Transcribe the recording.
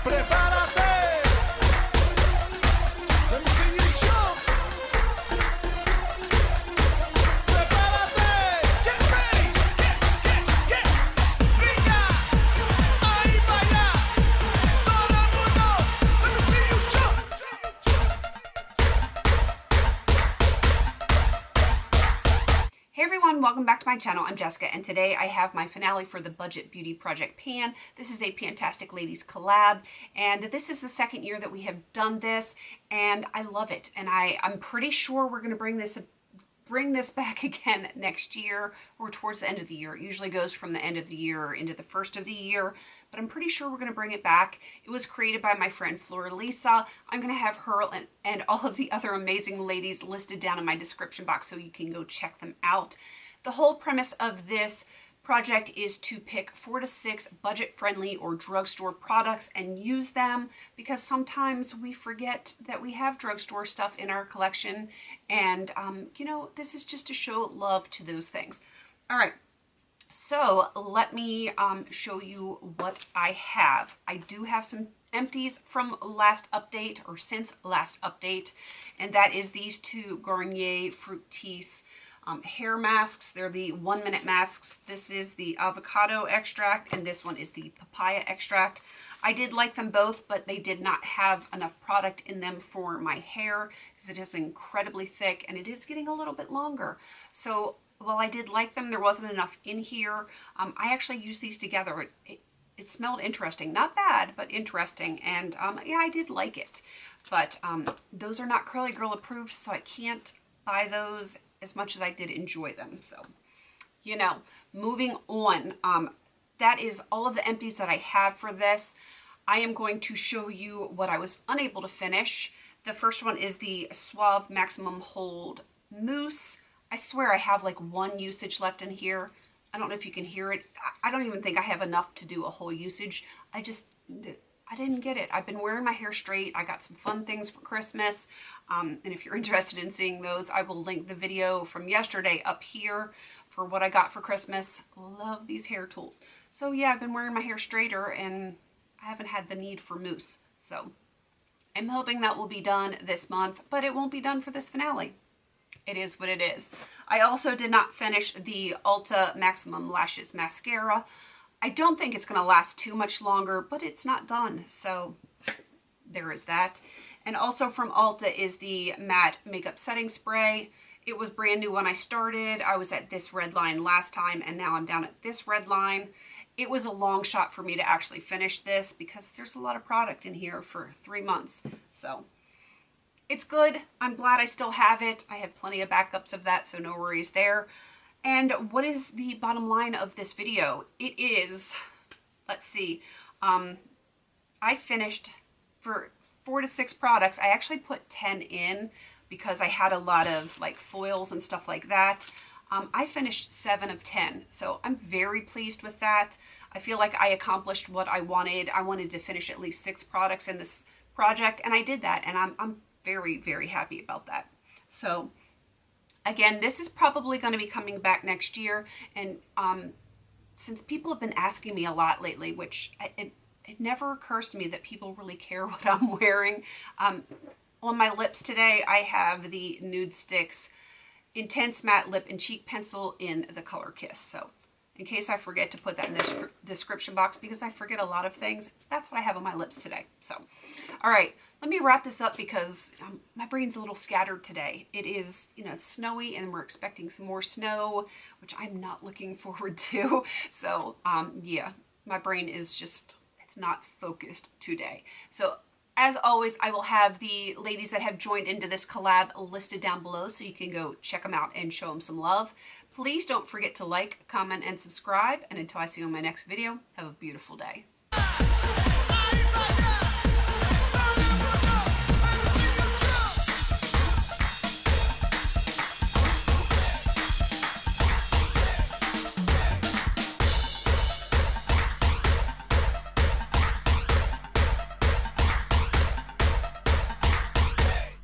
Prepárate. Let me see you jump. Prepárate. Get ready. Get. Brilla. Ahí vaya. Todo el mundo. Let me see you jump. Hey everyone, welcome back to my channel. I'm Jessica, and today I have my finale for the Budget Beauty Project Pan. This is a PANtastic Ladies collab, and this is the second year that we have done this, and I love it. And I'm pretty sure we're going to bring this back again next year or towards the end of the year. It usually goes from the end of the year into the first of the year, but I'm pretty sure we're going to bring it back. It was created by my friend Floralisa. I'm going to have her and all of the other amazing ladies listed down in my description box so you can go check them out. The whole premise of this project is to pick 4 to 6 budget-friendly or drugstore products and use them, because sometimes we forget that we have drugstore stuff in our collection, and you know, this is just to show love to those things. All right, so let me show you what I have. I do have some empties from last update, or since last update, and that is these two Garnier Fructis hair masks. They're the 1-minute masks. This is the avocado extract, and this one is the papaya extract. I did like them both, but they did not have enough product in them for my hair because it is incredibly thick and it is getting a little bit longer. So while I did like them, there wasn't enough in here. I actually used these together. It smelled interesting. Not bad, but interesting. And yeah, I did like it. But those are not Curly Girl approved, so I can't buy those as much as I did enjoy them. So, you know, moving on. That is all of the empties that I have for this. I am going to show you what I was unable to finish. The first one is the Suave Maximum Hold Mousse. I swear I have like 1 usage left in here. I don't know if you can hear it. I don't even think I have enough to do a whole usage. I didn't get it. I've been wearing my hair straight. I got some fun things for Christmas. And if you're interested in seeing those, I will link the video from yesterday up here for what I got for Christmas. Love these hair tools. So yeah, I've been wearing my hair straighter and I haven't had the need for mousse. So I'm hoping that will be done this month, but it won't be done for this finale. It is what it is. I also did not finish the Ulta Maximum Lashes Mascara. I don't think it's going to last too much longer, but it's not done. So there is that. And also from Ulta is the Matte Makeup Setting Spray. It was brand new when I started. I was at this red line last time, and now I'm down at this red line. It was a long shot for me to actually finish this because there's a lot of product in here for 3 months. So it's good. I'm glad I still have it. I have plenty of backups of that, so no worries there. And what is the bottom line of this video? It is, let's see, I finished for 4 to 6 products. I actually put 10 in because I had a lot of like foils and stuff like that. I finished 7 of 10, so I'm very pleased with that. I feel like I accomplished what I wanted. I wanted to finish at least 6 products in this project, and I did that, and I'm very, very happy about that. So again, this is probably going to be coming back next year, and since people have been asking me a lot lately, which it never occurs to me that people really care what I'm wearing. On my lips today, I have the Nude Sticks Intense Matte Lip and Cheek Pencil in the color Kiss. So in case I forget to put that in the description box, because I forget a lot of things, that's what I have on my lips today. So, all right, let me wrap this up because my brain's a little scattered today. It is, you know, snowy, and we're expecting some more snow, which I'm not looking forward to. So, yeah, my brain is just, it's not focused today. So as always, I will have the ladies that have joined into this collab listed down below so you can go check them out and show them some love. Please don't forget to like, comment, and subscribe. And until I see you in my next video, have a beautiful day.